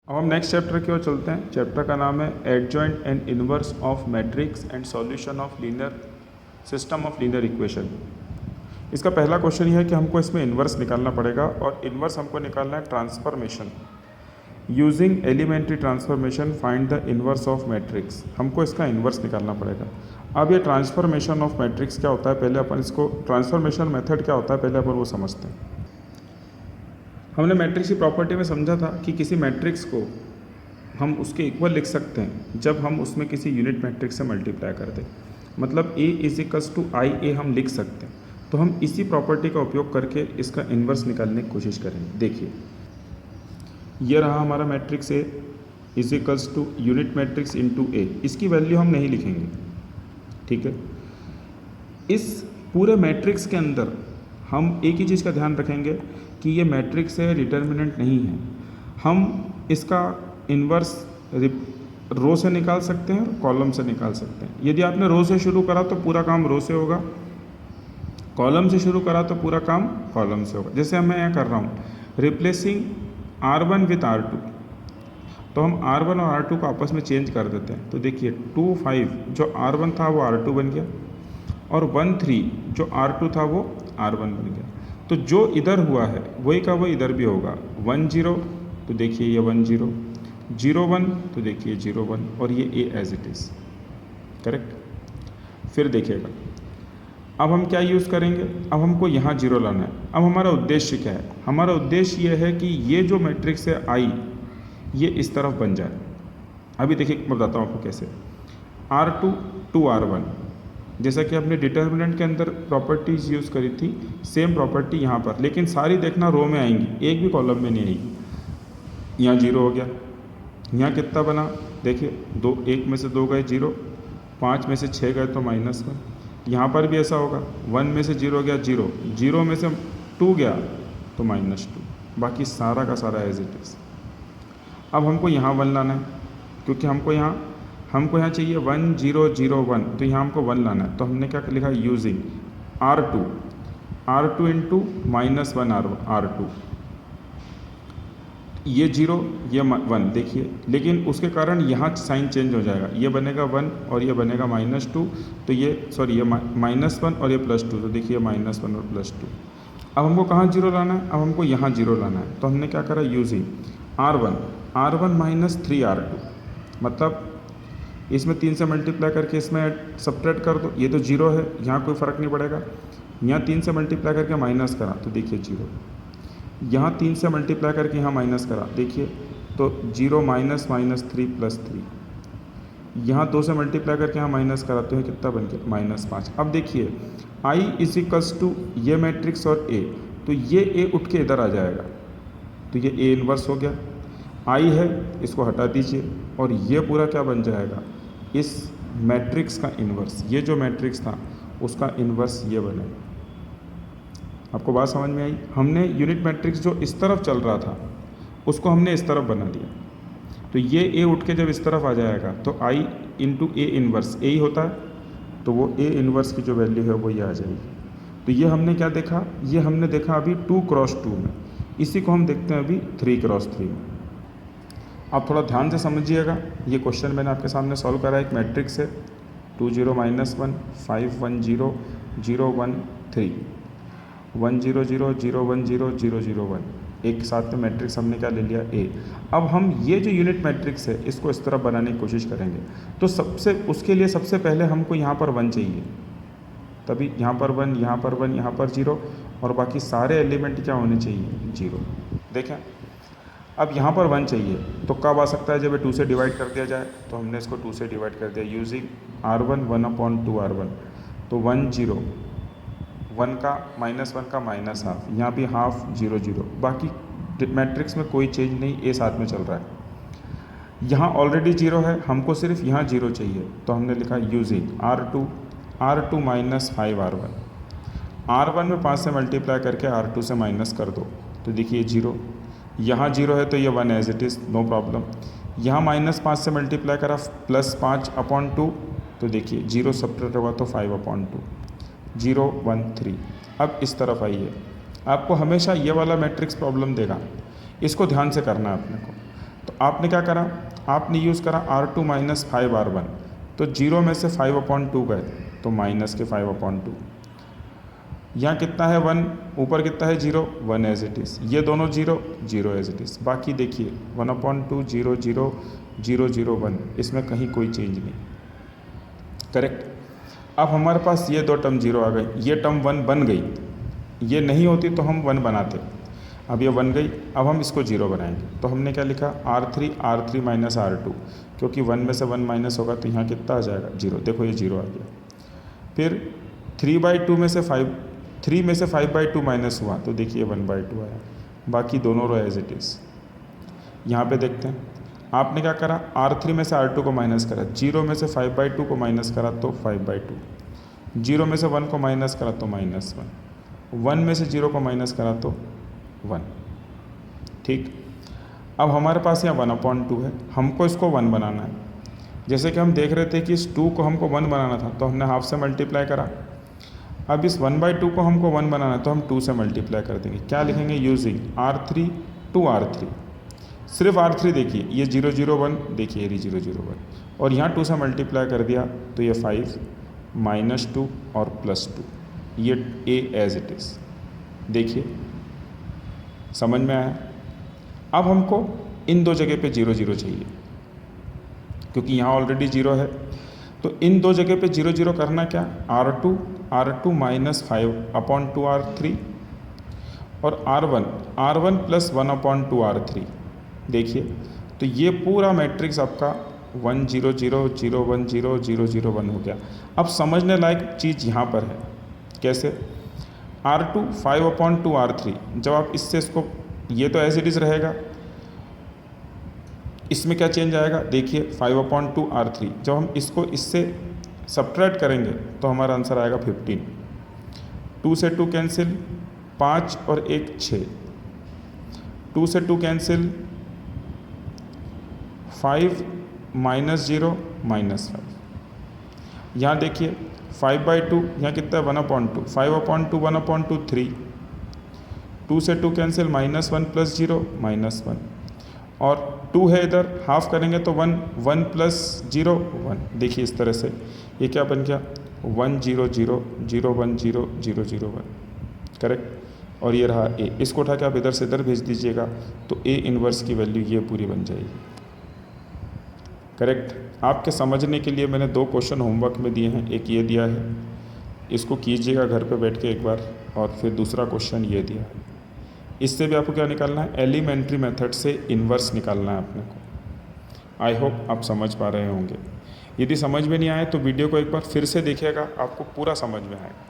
अब हम next chapter की ओर चलते हैं। चैप्टर का नाम है adjoint and inverse of matrix and solution of linear system of linear equation. इसका पहला क्वेश्चन यह है कि हमको इसमें इन्वर्स निकालना पड़ेगा और इन्वर्स हमको निकालना है transformation using elementary transformation find the inverse of matrix. हमको इसका इन्वर्स निकालना पड़ेगा। अब ये ट्रांसफॉर्मेशन ऑफ मैट्रिक्स क्या होता है, पहले अपन इसको ट्रांसफॉर्मेशन मेथड क्या होता है पहले अपन वो समझते हैं। हमने मैट्रिक्स की प्रॉपर्टी में समझा था कि किसी मैट्रिक्स को हम उसके इक्वल लिख सकते हैं जब हम उसमें किसी यूनिट मैट्रिक्स से मल्टीप्लाई कर दें। मतलब A इजिकल्स टू आई ए हम लिख सकते हैं। तो हम इसी प्रॉपर्टी का उपयोग करके इसका इन्वर्स निकालने की कोशिश करेंगे। देखिए, ये रहा हमारा matrix A equals to unit matrix into A। इसकी वैल्यू हम नहीं लिखेंगे, ठीक है। इस पूरे मैट्रिक्स के अंदर हम एक ही चीज़ का ध्यान रखेंगे कि ये मैट्रिक्स है, डिटर्मिनेंट नहीं है। हम इसका इन्वर्स रो से निकाल सकते हैं और कॉलम से निकाल सकते हैं। यदि आपने रो से शुरू करा तो पूरा काम रो से होगा, कॉलम से शुरू करा तो पूरा काम कॉलम से होगा। जैसे मैं यहाँ कर रहा हूँ रिप्लेसिंग R1 विथ R2, तो हम R1 और R2 को आपस में चेंज कर देते हैं। तो देखिए 2 5 जो R1 था वो R2 बन गया और 1 3 जो R2 था वो R1 बन गया। तो जो इधर हुआ है वही का वही इधर भी होगा। 1 0 तो देखिए ये 1 0, 0 1 तो देखिए 0 1 और ये A as it is, correct. फिर देखिएगा अब हम क्या यूज़ करेंगे, अब हमको यहाँ 0 लाना है। अब हमारा उद्देश्य क्या है, हमारा उद्देश्य ये है कि ये जो मैट्रिक्स है I ये इस तरफ बन जाए। अभी देखिए मैं बताता हूँ आपको कैसे। R2 टू R1, जैसा कि हमने डिटर्मिनेंट के अंदर प्रॉपर्टीज़ यूज़ करी थी, सेम प्रॉपर्टी यहाँ पर, लेकिन सारी देखना रो में आएंगी, एक भी कॉलम में नहीं आएगी। यहाँ 0 हो गया, यहाँ कितना बना देखिए, 2 1 में से 2 गए 0, 5 में से 6 गए तो -1। यहाँ पर भी ऐसा होगा, 1 में से 0 गया 0, 0 में से 2 गया तो -2, बाकी सारा का सारा एज इट इज़। अब हमको यहाँ 1 लाना है, क्योंकि हमको यहाँ चाहिए 1 0 0 1, तो यहाँ हमको 1 लाना है। तो हमने क्या लिखा, यूजिंग R2 इंटू -1 R2, ये 0 ये 1 देखिए, लेकिन उसके कारण यहाँ साइन चेंज हो जाएगा, ये बनेगा 1 और ये बनेगा -2, तो ये सॉरी ये -1 और ये +2, तो देखिए -1 और +2। अब हमको कहाँ 0 लाना है, अब हमको यहाँ 0 लाना है। तो हमने क्या करा, यूजिंग R1 माइनस 3 R2, मतलब इसमें 3 से मल्टीप्लाई करके इसमें सब्ट्रैक्ट कर दो, ये तो 0 है, यहाँ कोई फ़र्क नहीं पड़ेगा। यहाँ 3 से मल्टीप्लाई करके माइनस करा तो देखिए 0, यहाँ 3 से मल्टीप्लाई करके यहाँ माइनस करा देखिए तो 0 -3 + 3, यहाँ 2 से मल्टीप्लाई करके यहाँ माइनस करा तो है कितना बन गया -5। अब देखिए I इजिकल्स टू ये मैट्रिक्स और A, तो ये A उठ के इधर आ जाएगा, तो ये A इन्वर्स हो गया। I है, इसको हटा दीजिए और ये पूरा क्या बन जाएगा, इस मैट्रिक्स का इन्वर्स। ये जो मैट्रिक्स था उसका इन्वर्स ये बनेगा। आपको बात समझ में आई। हमने यूनिट मैट्रिक्स जो इस तरफ चल रहा था उसको हमने इस तरफ बना दिया, तो ये A उठ के जब इस तरफ आ जाएगा तो I into A inverse A ही होता है, तो वो A इन्वर्स की जो वैल्यू है वो ये आ जाएगी। तो ये हमने क्या देखा, ये हमने देखा अभी 2 क्रॉस 2 में, इसी को हम देखते हैं अभी 3 क्रॉस 3 में। आप थोड़ा ध्यान से समझिएगा, ये क्वेश्चन मैंने आपके सामने सॉल्व करा। एक मैट्रिक्स है 2 0 -1 5 1 0 0 1 3 1 0 0 0 1 0 0 0 1, एक साथ में मैट्रिक्स हमने क्या ले लिया, A। अब हम ये जो यूनिट मैट्रिक्स है इसको इस तरह बनाने की कोशिश करेंगे। तो उसके लिए सबसे पहले हमको यहाँ पर 1 चाहिए, तभी यहाँ पर 1 यहाँ पर 1 यहाँ पर 0 और बाकी सारे एलिमेंट क्या होने चाहिए 0। देखें अब यहाँ पर 1 चाहिए, तो कब आ सकता है, जब 2 से डिवाइड कर दिया जाए। तो हमने इसको 2 से डिवाइड कर दिया यूजिंग R1 1/2 R1, तो 1 0, 1 का -1 का -½ यहाँ भी ½ 0 0, बाकी मैट्रिक्स में कोई चेंज नहीं, A साथ में चल रहा है। यहाँ ऑलरेडी 0 है, हमको सिर्फ यहाँ 0 चाहिए, तो हमने लिखा यूजिंग R2 -5 R1। R1 में 5 से मल्टीप्लाई करके R2 से माइनस कर दो, तो देखिए 0, यहाँ 0 है तो ये 1 as it is, no problem. यहाँ -5 से मल्टीप्लाई करा +5/2, तो देखिए 0 सब्ट्रैक्ट होगा तो 5/2, 0 1 3। अब इस तरफ आइए, आपको हमेशा ये वाला मैट्रिक्स प्रॉब्लम देगा, इसको ध्यान से करना है अपने को। तो आपने क्या करा, आपने यूज़ करा R2 माइनस 5R1, तो 0 में से 5/2 गए तो माइनस के 5/2। यहाँ कितना है 1, ऊपर कितना है 0, 1 एज इट इज़, ये दोनों 0, 0 एज इट इज़। बाकी देखिए 1/2 0 0 0 0 1, इसमें कहीं कोई चेंज नहीं। करेक्ट। अब हमारे पास ये दो टर्म 0 आ गई, ये टर्म 1 बन गई, ये नहीं होती तो हम 1 बनाते। अब ये बन गई, अब हम इसको 0 बनाएंगे। तो हमने क्या लिखा, R3 माइनस R2, क्योंकि 1 में से 1 माइनस होगा तो यहाँ कितना आ जाएगा 0। देखो ये 0 आ गया। फिर 3/2 में से 5/2 माइनस हुआ तो देखिए 1/2 आया। बाकी दोनों रो एज इट इज़। यहाँ पे देखते हैं, आपने क्या करा, R3 में से R2 को माइनस करा, 0 में से 5/2 को माइनस करा तो 5/2, 0 में से 1 को माइनस करा तो -1, 1 में से 0 को माइनस करा तो 1। ठीक। अब हमारे पास यहाँ 1/2 है, हमको इसको 1 बनाना है। जैसे कि हम देख रहे थे कि इस 2 को हमको 1 बनाना था तो हमने हाफ से मल्टीप्लाई करा। अब इस 1/2 को हमको 1 बनाना है तो हम 2 से मल्टीप्लाई कर देंगे। क्या लिखेंगे, यूजिंग R3 टू R3, सिर्फ R3 देखिए, ये 0 0 1, देखिए ये 0 0 1, और यहाँ 2 से मल्टीप्लाई कर दिया तो ये 5 -2 और +2, ये A एज इट इज़। देखिए समझ में आया। अब हमको इन दो जगह पे 0 0 चाहिए, क्योंकि यहाँ ऑलरेडी 0 है, तो इन दो जगह पे 0 0 करना क्या, R2 माइनस 5/2 R3 और R1 प्लस 1/2 R3। देखिए तो ये पूरा मैट्रिक्स आपका 1 0 0 0 1 0 0 0 1 हो गया। अब समझने लायक चीज़ यहाँ पर है, कैसे, R2 5/2 R3, जब आप इससे इसको, ये तो एज इट इज़ रहेगा, इसमें क्या चेंज आएगा, देखिए 5/2 R3, जब हम इसको इससे सब्ट्रैक्ट करेंगे तो हमारा आंसर आएगा 15। 2 से 2 कैंसिल, 5 और 1 6, 2 से 2 कैंसिल, 5 -0 -5। यहाँ देखिए 5/2, यहाँ कितना है 1/2, 5/2 1/2 3, 2 से 2 कैंसिल, -1 + 0 -1, और 2 है इधर, हाफ करेंगे तो 1 1 + 0 1। देखिए इस तरह से ये क्या बन गया, 1 0 0 0 1 0 0 0 1। करेक्ट। और ये रहा A, इसको उठा के आप इधर से इधर भेज दीजिएगा तो A इन्वर्स की वैल्यू ये पूरी बन जाएगी। करेक्ट। आपके समझने के लिए मैंने 2 क्वेश्चन होमवर्क में दिए हैं, एक ये दिया है, इसको कीजिएगा घर पे बैठ के एक बार, और फिर दूसरा क्वेश्चन ये दिया है। इससे भी आपको क्या निकालना है, एलिमेंट्री मेथड से इन्वर्स निकालना है अपने को। आई होप आप समझ पा रहे होंगे। यदि समझ में नहीं आए तो वीडियो को एक बार फिर से देखिएगा, आपको पूरा समझ में आएगा।